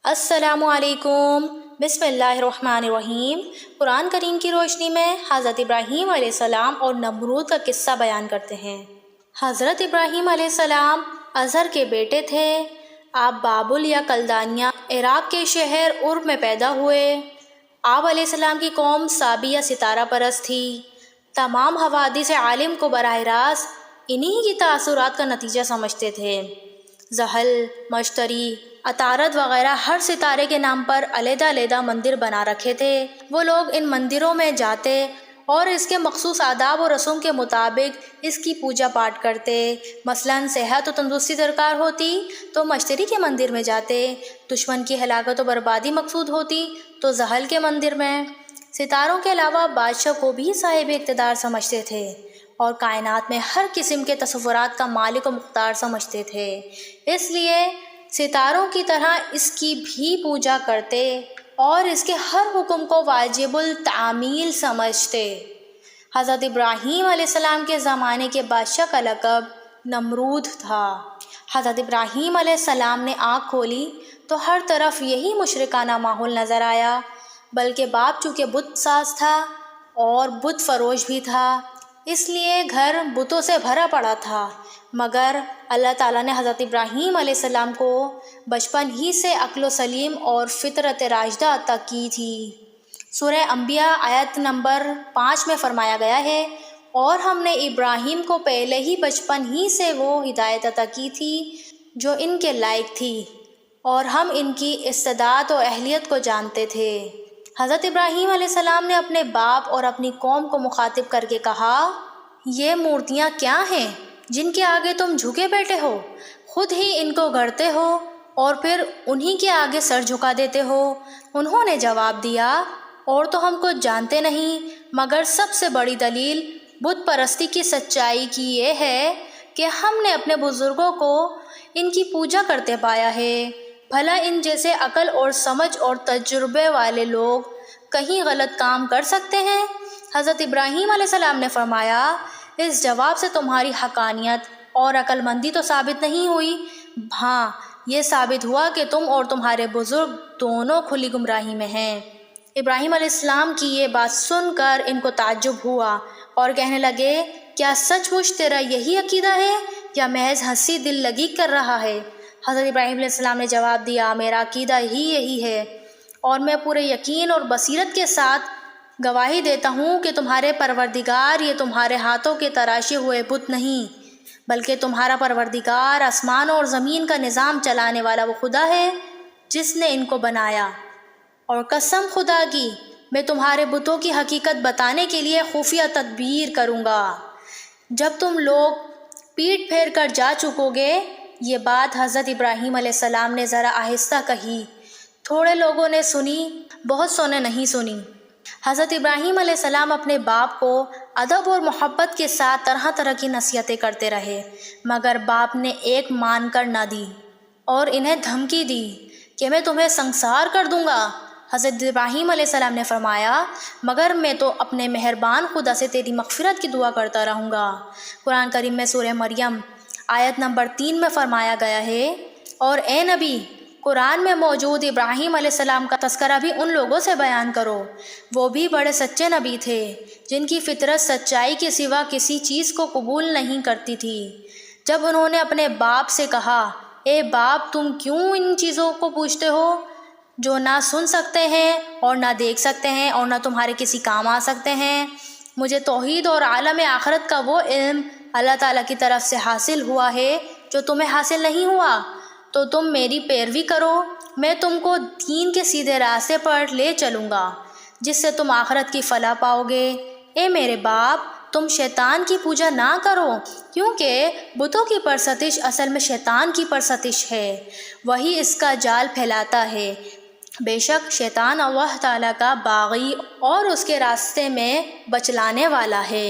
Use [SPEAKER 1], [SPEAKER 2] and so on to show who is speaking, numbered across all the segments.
[SPEAKER 1] السلام علیکم۔ بسم اللہ الرحمن الرحیم۔ قرآن کریم کی روشنی میں حضرت ابراہیم علیہ السلام اور نمرود کا قصہ بیان کرتے ہیں۔ حضرت ابراہیم علیہ السلام ازر کے بیٹے تھے۔ آپ بابل یا کلدانیہ عراق کے شہر عرب میں پیدا ہوئے۔ آپ علیہ السلام کی قوم سابی یا ستارہ پرست تھی۔ تمام حوادث عالم کو براہ راست انہی کی تاثرات کا نتیجہ سمجھتے تھے۔ زحل، مشتری، عطارد وغیرہ ہر ستارے کے نام پر علیحدہ علیحدہ مندر بنا رکھے تھے۔ وہ لوگ ان مندروں میں جاتے اور اس کے مخصوص آداب و رسوم کے مطابق اس کی پوجا پاٹ کرتے۔ مثلاً صحت و تندرستی درکار ہوتی تو مشتری کے مندر میں جاتے، دشمن کی ہلاکت و بربادی مقصود ہوتی تو زحل کے مندر میں۔ ستاروں کے علاوہ بادشاہ کو بھی صاحب اقتدار سمجھتے تھے اور کائنات میں ہر قسم کے تصورات کا مالک و مختار سمجھتے تھے، اس لیے ستاروں کی طرح اس کی بھی پوجا کرتے اور اس کے ہر حکم کو واجب التعمیل سمجھتے۔ حضرت ابراہیم علیہ السلام کے زمانے کے بادشاہ کا لقب نمرود تھا۔ حضرت ابراہیم علیہ السلام نے آنکھ کھولی تو ہر طرف یہی مشرکانہ ماحول نظر آیا، بلکہ باپ چونکہ بت ساز تھا اور بت فروش بھی تھا، اس لیے گھر بتوں سے بھرا پڑا تھا۔ مگر اللہ تعالیٰ نے حضرت ابراہیم علیہ السلام کو بچپن ہی سے عقل و سلیم اور فطرت راشدہ عطا کی تھی۔ سورہ انبیاء آیت نمبر 5 میں فرمایا گیا ہے، اور ہم نے ابراہیم کو پہلے ہی بچپن ہی سے وہ ہدایت عطا کی تھی جو ان کے لائق تھی، اور ہم ان کی استعداد و اہلیت کو جانتے تھے۔ حضرت ابراہیم علیہ السلام نے اپنے باپ اور اپنی قوم کو مخاطب کر کے کہا، یہ مورتیاں کیا ہیں جن کے آگے تم جھکے بیٹھے ہو؟ خود ہی ان کو گڑھتے ہو اور پھر انہی کے آگے سر جھکا دیتے ہو۔ انہوں نے جواب دیا، اور تو ہم کچھ جانتے نہیں، مگر سب سے بڑی دلیل بت پرستی کی سچائی کی یہ ہے کہ ہم نے اپنے بزرگوں کو ان کی پوجا کرتے پایا ہے۔ بھلا ان جیسے عقل اور سمجھ اور تجربے والے لوگ کہیں غلط کام کر سکتے ہیں؟ حضرت ابراہیم علیہ السلام نے فرمایا، اس جواب سے تمہاری حقانیت اور عقل مندی تو ثابت نہیں ہوئی، ہاں یہ ثابت ہوا کہ تم اور تمہارے بزرگ دونوں کھلی گمراہی میں ہیں۔ ابراہیم علیہ السلام کی یہ بات سن کر ان کو تعجب ہوا اور کہنے لگے، کیا سچ مچ تیرا یہی عقیدہ ہے یا محض ہنسی دل لگی کر رہا ہے؟ حضرت ابراہیم علیہ السلام نے جواب دیا، میرا عقیدہ ہی یہی ہے، اور میں پورے یقین اور بصیرت کے ساتھ گواہی دیتا ہوں کہ تمہارے پروردگار یہ تمہارے ہاتھوں کے تراشے ہوئے بت نہیں، بلکہ تمہارا پروردگار آسمان اور زمین کا نظام چلانے والا وہ خدا ہے جس نے ان کو بنایا، اور قسم خدا کی میں تمہارے بتوں کی حقیقت بتانے کے لیے خفیہ تدبیر کروں گا جب تم لوگ پیٹ پھیر کر جا چکو گے۔ یہ بات حضرت ابراہیم علیہ السلام نے ذرا آہستہ کہی، تھوڑے لوگوں نے سنی، بہت سو نے نہیں سنی۔ حضرت ابراہیم علیہ السلام اپنے باپ کو ادب اور محبت کے ساتھ طرح طرح کی نصیحتیں کرتے رہے، مگر باپ نے ایک مان کر نہ دی اور انہیں دھمکی دی کہ میں تمہیں سنسار کر دوں گا۔ حضرت ابراہیم علیہ السلام نے فرمایا، مگر میں تو اپنے مہربان خدا سے تیری مغفرت کی دعا کرتا رہوں گا۔ قرآن کریم میں سورہ مریم آیت نمبر 3 میں فرمایا گیا ہے، اور اے نبی، قرآن میں موجود ابراہیم علیہ السلام کا تذکرہ بھی ان لوگوں سے بیان کرو، وہ بھی بڑے سچے نبی تھے جن کی فطرت سچائی کے سوا کسی چیز کو قبول نہیں کرتی تھی۔ جب انہوں نے اپنے باپ سے کہا، اے باپ، تم کیوں ان چیزوں کو پوچھتے ہو جو نہ سن سکتے ہیں اور نہ دیکھ سکتے ہیں اور نہ تمہارے کسی کام آ سکتے ہیں؟ مجھے توحید اور عالم آخرت کا وہ علم اللہ تعالیٰ کی طرف سے حاصل ہوا ہے جو تمہیں حاصل نہیں ہوا، تو تم میری پیروی کرو، میں تم کو دین کے سیدھے راستے پر لے چلوں گا جس سے تم آخرت کی فلاح پاؤ گے۔ اے میرے باپ، تم شیطان کی پوجا نہ کرو، کیونکہ بتوں کی پرستش اصل میں شیطان کی پرستش ہے، وہی اس کا جال پھیلاتا ہے۔ بے شک شیطان اللہ تعالیٰ کا باغی اور اس کے راستے میں بچلانے والا ہے۔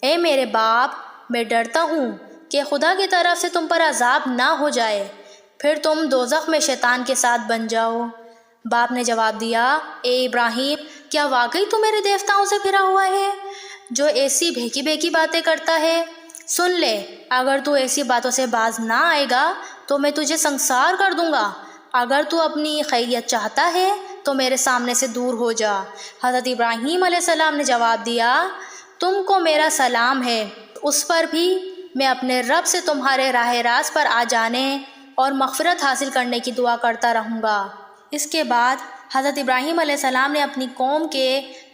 [SPEAKER 1] اے میرے باپ، میں ڈرتا ہوں کہ خدا کی طرف سے تم پر عذاب نہ ہو جائے، پھر تم دوزخ میں شیطان کے ساتھ بن جاؤ۔ باپ نے جواب دیا، اے ابراہیم، کیا واقعی تو میرے دیوتاؤں سے پھرا ہوا ہے جو ایسی بھیکی بھیکی باتیں کرتا ہے؟ سن لے، اگر تو ایسی باتوں سے باز نہ آئے گا تو میں تجھے سنسار کر دوں گا۔ اگر تو اپنی خیریت چاہتا ہے تو میرے سامنے سے دور ہو جا۔ حضرت ابراہیم علیہ السلام نے جواب دیا، تم کو میرا سلام ہے، اس پر بھی میں اپنے رب سے تمہارے راہ راست پر آ جانے اور مغفرت حاصل کرنے کی دعا کرتا رہوں گا۔ اس کے بعد حضرت ابراہیم علیہ السلام نے اپنی قوم کے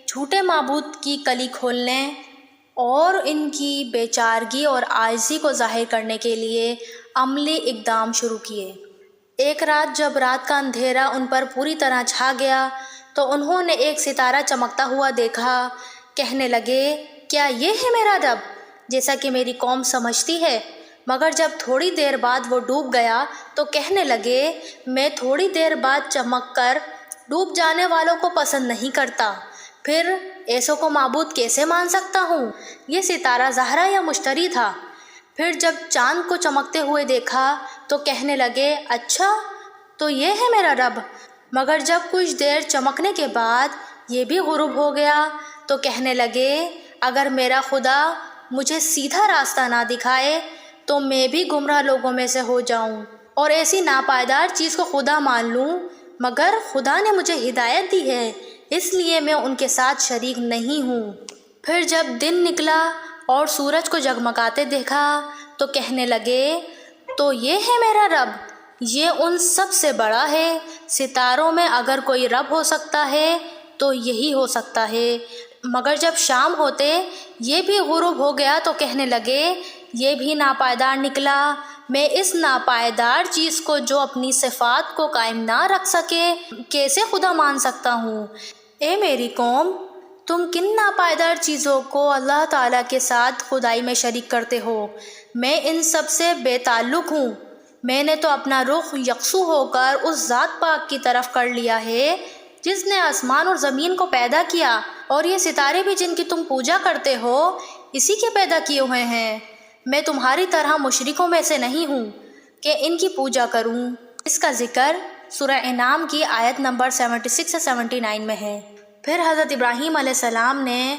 [SPEAKER 1] جھوٹے معبود کی کلی کھولنے اور ان کی بے چارگی اور عاجزی کو ظاہر کرنے کے لیے عملی اقدام شروع کیے۔ ایک رات جب رات کا اندھیرا ان پر پوری طرح چھا گیا تو انہوں نے ایک ستارہ چمکتا ہوا دیکھا۔ کہنے لگے، کیا یہ ہے میرا رب جیسا کہ میری قوم سمجھتی ہے؟ مگر جب تھوڑی دیر بعد وہ ڈوب گیا تو کہنے لگے، میں تھوڑی دیر بعد چمک کر ڈوب جانے والوں کو پسند نہیں کرتا، پھر ایسوں کو معبود کیسے مان سکتا ہوں؟ یہ ستارہ زہرا یا مشتری تھا۔ پھر جب چاند کو چمکتے ہوئے دیکھا تو کہنے لگے، اچھا تو یہ ہے میرا رب۔ مگر جب کچھ دیر چمکنے کے بعد یہ بھی غروب ہو گیا تو کہنے لگے، اگر میرا خدا مجھے سیدھا راستہ نہ دکھائے تو میں بھی گمراہ لوگوں میں سے ہو جاؤں اور ایسی ناپائیدار چیز کو خدا مان لوں۔ مگر خدا نے مجھے ہدایت دی ہے، اس لیے میں ان کے ساتھ شریک نہیں ہوں۔ پھر جب دن نکلا اور سورج کو جگمگاتے دیکھا تو کہنے لگے، تو یہ ہے میرا رب، یہ ان سب سے بڑا ہے۔ ستاروں میں اگر کوئی رب ہو سکتا ہے تو یہی ہو سکتا ہے۔ مگر جب شام ہوتے یہ بھی غروب ہو گیا تو کہنے لگے، یہ بھی ناپائیدار نکلا۔ میں اس ناپائیدار چیز کو جو اپنی صفات کو قائم نہ رکھ سکے کیسے خدا مان سکتا ہوں؟ اے میری قوم، تم کن ناپائیدار چیزوں کو اللہ تعالیٰ کے ساتھ خدائی میں شریک کرتے ہو؟ میں ان سب سے بے تعلق ہوں۔ میں نے تو اپنا رخ یکسو ہو کر اس ذات پاک کی طرف کر لیا ہے جس نے آسمان اور زمین کو پیدا کیا، اور یہ ستارے بھی جن کی تم پوجا کرتے ہو اسی کے پیدا کیے ہوئے ہیں۔ میں تمہاری طرح مشرکوں میں سے نہیں ہوں کہ ان کی پوجا کروں۔ اس کا ذکر سورہ انعام کی آیت نمبر 76 سے 79 میں ہے۔ پھر حضرت ابراہیم علیہ السلام نے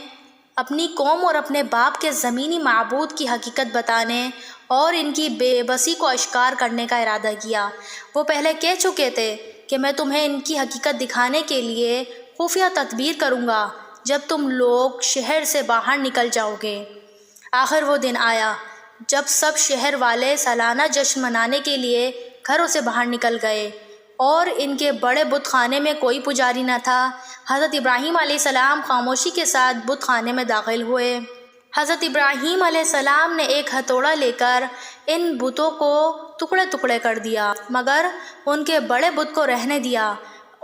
[SPEAKER 1] اپنی قوم اور اپنے باپ کے زمینی معبود کی حقیقت بتانے اور ان کی بے بسی کو اشکار کرنے کا ارادہ کیا۔ وہ پہلے کہہ چکے تھے کہ میں تمہیں ان کی حقیقت دکھانے کے لیے خفیہ تدبیر کروں گا جب تم لوگ شہر سے باہر نکل جاؤ گے۔ آخر وہ دن آیا جب سب شہر والے سالانہ جشن منانے کے لیے گھروں سے باہر نکل گئے اور ان کے بڑے بت خانے میں کوئی پجاری نہ تھا۔ حضرت ابراہیم علیہ السلام خاموشی کے ساتھ بت خانے میں داخل ہوئے۔ حضرت ابراہیم علیہ السلام نے ایک ہتھوڑا لے کر ان بتوں کو ٹکڑے ٹکڑے کر دیا، مگر ان کے بڑے بت کو رہنے دیا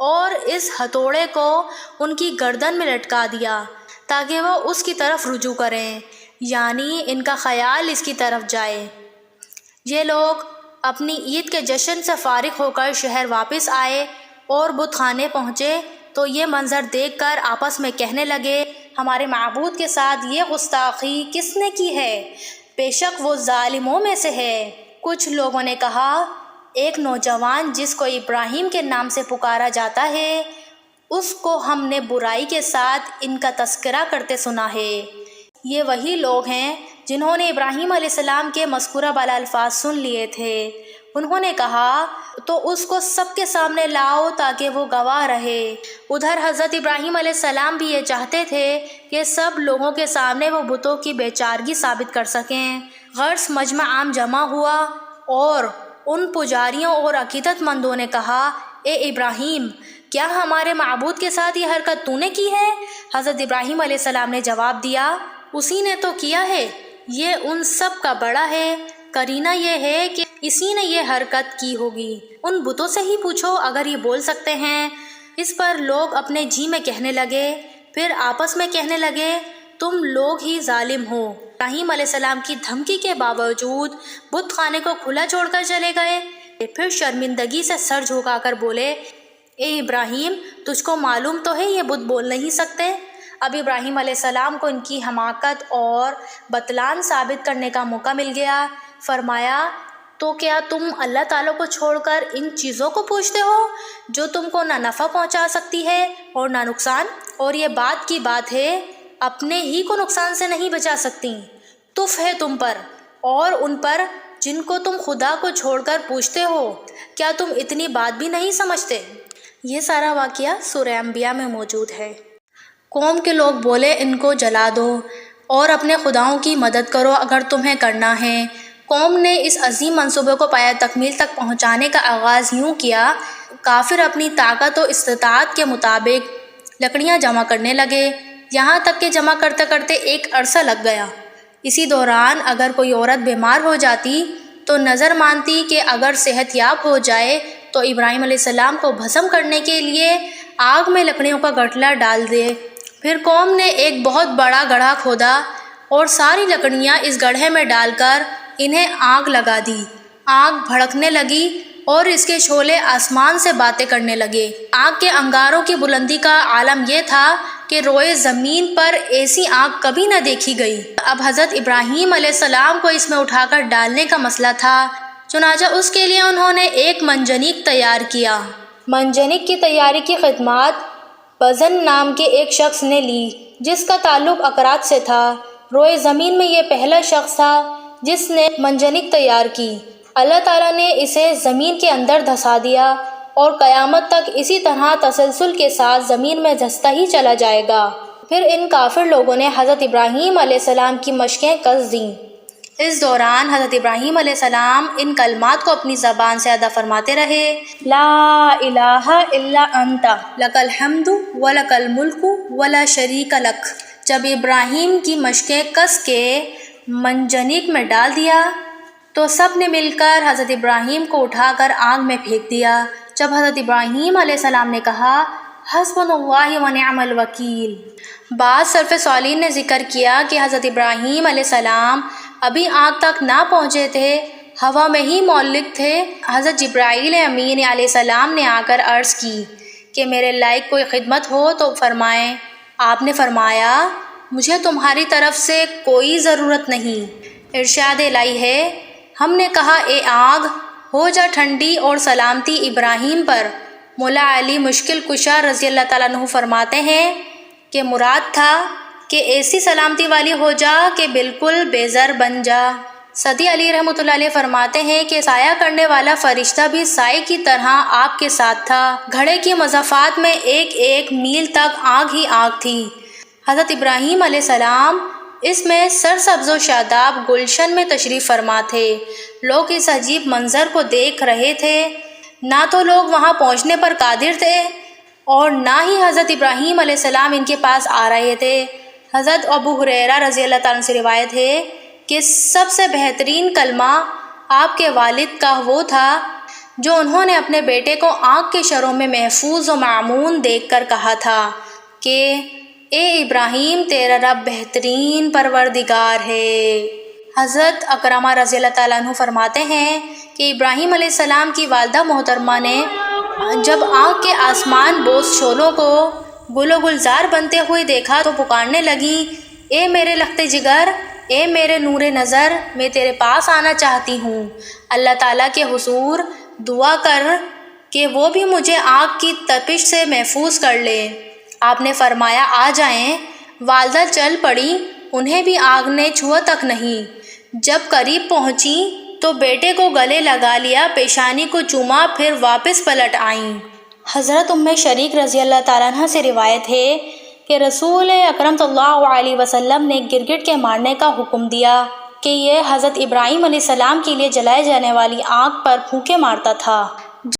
[SPEAKER 1] اور اس ہتھوڑے کو ان کی گردن میں لٹکا دیا تاکہ وہ اس کی طرف رجوع کریں، یعنی ان کا خیال اس کی طرف جائے۔ یہ لوگ اپنی عید کے جشن سے فارغ ہو کر شہر واپس آئے اور بت خانے پہنچے تو یہ منظر دیکھ کر آپس میں کہنے لگے، ہمارے معبود کے ساتھ یہ گستاخی کس نے کی ہے؟ بے شک وہ ظالموں میں سے ہے۔ کچھ لوگوں نے کہا، ایک نوجوان جس کو ابراہیم کے نام سے پکارا جاتا ہے، اس کو ہم نے برائی کے ساتھ ان کا تذکرہ کرتے سنا ہے۔ یہ وہی لوگ ہیں جنہوں نے ابراہیم علیہ السلام کے مذکورہ بالا الفاظ سن لیے تھے۔ انہوں نے کہا، تو اس کو سب کے سامنے لاؤ تاکہ وہ گواہ رہے۔ ادھر حضرت ابراہیم علیہ السلام بھی یہ چاہتے تھے کہ سب لوگوں کے سامنے وہ بتوں کی بے چارگی ثابت کر سکیں۔ غرض مجمع عام جمع ہوا اور ان پجاریوں اور عقیدت مندوں نے کہا، اے ابراہیم، کیا ہمارے معبود کے ساتھ یہ حرکت تو نے کی ہے؟ حضرت ابراہیم علیہ السلام نے جواب دیا، اسی نے تو کیا ہے، یہ ان سب کا بڑا ہے۔ قرینہ یہ ہے کہ اسی نے یہ حرکت کی ہوگی۔ ان بتوں سے ہی پوچھو اگر یہ بول سکتے ہیں۔ اس پر لوگ اپنے جی میں کہنے لگے، پھر آپس میں کہنے لگے، تم لوگ ہی ظالم ہو۔ ابراہیم علیہ السلام کی دھمکی کے باوجود بت خانے کو کھلا چھوڑ کر چلے گئے۔ پھر شرمندگی سے سر جھکا کر بولے، اے ابراہیم، تجھ کو معلوم تو ہے یہ بت بول نہیں سکتے۔ اب ابراہیم علیہ السلام کو ان کی حماقت اور بطلان ثابت کرنے کا موقع مل گیا۔ فرمایا، تو کیا تم اللہ تعالیٰ کو چھوڑ کر ان چیزوں کو پوچھتے ہو جو تم کو نہ نفع پہنچا سکتی ہے اور نہ نقصان؟ اور یہ بات کی بات ہے، اپنے ہی کو نقصان سے نہیں بچا سکتی۔ تف ہے تم پر اور ان پر جن کو تم خدا کو چھوڑ کر پوچھتے ہو۔ کیا تم اتنی بات بھی نہیں سمجھتے؟ یہ سارا واقعہ سورہ انبیاء میں موجود ہے۔ قوم کے لوگ بولے ان کو جلا دو اور اپنے خداؤں کی مدد کرو اگر تمہیں کرنا ہے۔ قوم نے اس عظیم منصوبے کو پایہ تکمیل تک پہنچانے کا آغاز یوں کیا۔ کافر اپنی طاقت و استطاعت کے مطابق لکڑیاں جمع کرنے لگے، یہاں تک کہ جمع کرتے کرتے ایک عرصہ لگ گیا۔ اسی دوران اگر کوئی عورت بیمار ہو جاتی تو نظر مانتی کہ اگر صحت یاب ہو جائے تو ابراہیم علیہ السلام کو بھسم کرنے کے لیے آگ میں لکڑیوں کا گٹھلا ڈال دے۔ پھر قوم نے ایک بہت بڑا گڑھا کھودا اور ساری لکڑیاں اس گڑھے میں ڈال کر انہیں آگ لگا دی۔ آگ بھڑکنے لگی اور اس کے شعلے آسمان سے باتیں کرنے لگے۔ آگ کے انگاروں کی بلندی کا عالم یہ تھا کہ روئے زمین پر ایسی آگ کبھی نہ دیکھی گئی۔ اب حضرت ابراہیم علیہ السلام کو اس میں اٹھا کر ڈالنے کا مسئلہ تھا، چنانچہ اس کے لیے انہوں نے ایک منجنیق تیار کیا۔ منجنیق کی تیاری کی خدمات بزن نام کے ایک شخص نے لی جس کا تعلق اکرات سے تھا۔ روئے زمین میں یہ پہلا شخص تھا جس نے منجنیق تیار کی۔ اللہ تعالیٰ نے اسے زمین کے اندر دھسا دیا اور قیامت تک اسی طرح تسلسل کے ساتھ زمین میں دھستا ہی چلا جائے گا۔ پھر ان کافر لوگوں نے حضرت ابراہیم علیہ السلام کی مشقیں کس دیں۔ اس دوران حضرت ابراہیم علیہ السلام ان کلمات کو اپنی زبان سے ادا فرماتے رہے: لا الہ الا انت لک الحمد ولک الملک ولا شریک لک۔ جب ابراہیم کی مشقیں کس کے منجنیق میں ڈال دیا تو سب نے مل کر حضرت ابراہیم کو اٹھا کر آگ میں پھینک دیا۔ جب حضرت ابراہیم علیہ السلام نے کہا حسبنا اللہ ونعم الوکیل، بعض سلف صالحین نے ذکر کیا کہ حضرت ابراہیم علیہ السلام ابھی آگ تک نہ پہنچے تھے، ہوا میں ہی معلق تھے۔ حضرت جبرائیل امین علیہ السلام نے آ کر عرض کی کہ میرے لائق کوئی خدمت ہو تو فرمائیں۔ آپ نے فرمایا مجھے تمہاری طرف سے کوئی ضرورت نہیں۔ ارشاد الہی ہے، ہم نے کہا اے آگ ہو جا ٹھنڈی اور سلامتی ابراہیم پر۔ مولا علی مشکل کشا رضی اللہ تعالیٰ عنہ فرماتے ہیں کہ مراد تھا کہ ایسی سلامتی والی ہو جا کہ بالکل بے زر بن جا۔ سعدی علی رحمۃ اللہ علیہ فرماتے ہیں کہ سایہ کرنے والا فرشتہ بھی سائے کی طرح آپ کے ساتھ تھا۔ گھڑے کی مضافات میں ایک ایک میل تک آگ ہی آگ تھی۔ حضرت ابراہیم علیہ السلام اس میں سرسبز و شاداب گلشن میں تشریف فرما تھے۔ لوگ اس عجیب منظر کو دیکھ رہے تھے، نہ تو لوگ وہاں پہنچنے پر قادر تھے اور نہ ہی حضرت ابراہیم علیہ السلام ان کے پاس آ رہے تھے۔ حضرت ابو ہریرہ رضی اللہ تعالیٰ عنہ سے روایت ہے کہ سب سے بہترین کلمہ آپ کے والد کا وہ تھا جو انہوں نے اپنے بیٹے کو آگ کے شروں میں محفوظ و معمون دیکھ کر کہا تھا کہ اے ابراہیم تیرا رب بہترین پروردگار ہے۔ حضرت اکرمہ رضی اللہ تعالیٰ عنہ فرماتے ہیں کہ ابراہیم علیہ السلام کی والدہ محترمہ نے جب آگ کے آسمان بوس شعلوں کو گل و گلزار بنتے ہوئے دیکھا تو پکارنے لگیں، اے میرے لخت جگر، اے میرے نور نظر، میں تیرے پاس آنا چاہتی ہوں۔ اللہ تعالیٰ کے حضور دعا کر کہ وہ بھی مجھے آگ کی تپش سے محفوظ کر لے۔ آپ نے فرمایا آ جائیں۔ والدہ چل پڑی، انہیں بھی آگ نے چھوا تک نہیں۔ جب قریب پہنچی تو بیٹے کو گلے لگا لیا، پیشانی کو چوما، پھر واپس پلٹ آئیں۔ حضرت ام شریک رضی اللہ تعالیٰ عنہ سے روایت ہے کہ رسول اکرم صلی اللہ علیہ وسلم نے گرگٹ کے مارنے کا حکم دیا کہ یہ حضرت ابراہیم علیہ السلام کے لیے جلائے جانے والی آگ پر پھونکے مارتا تھا۔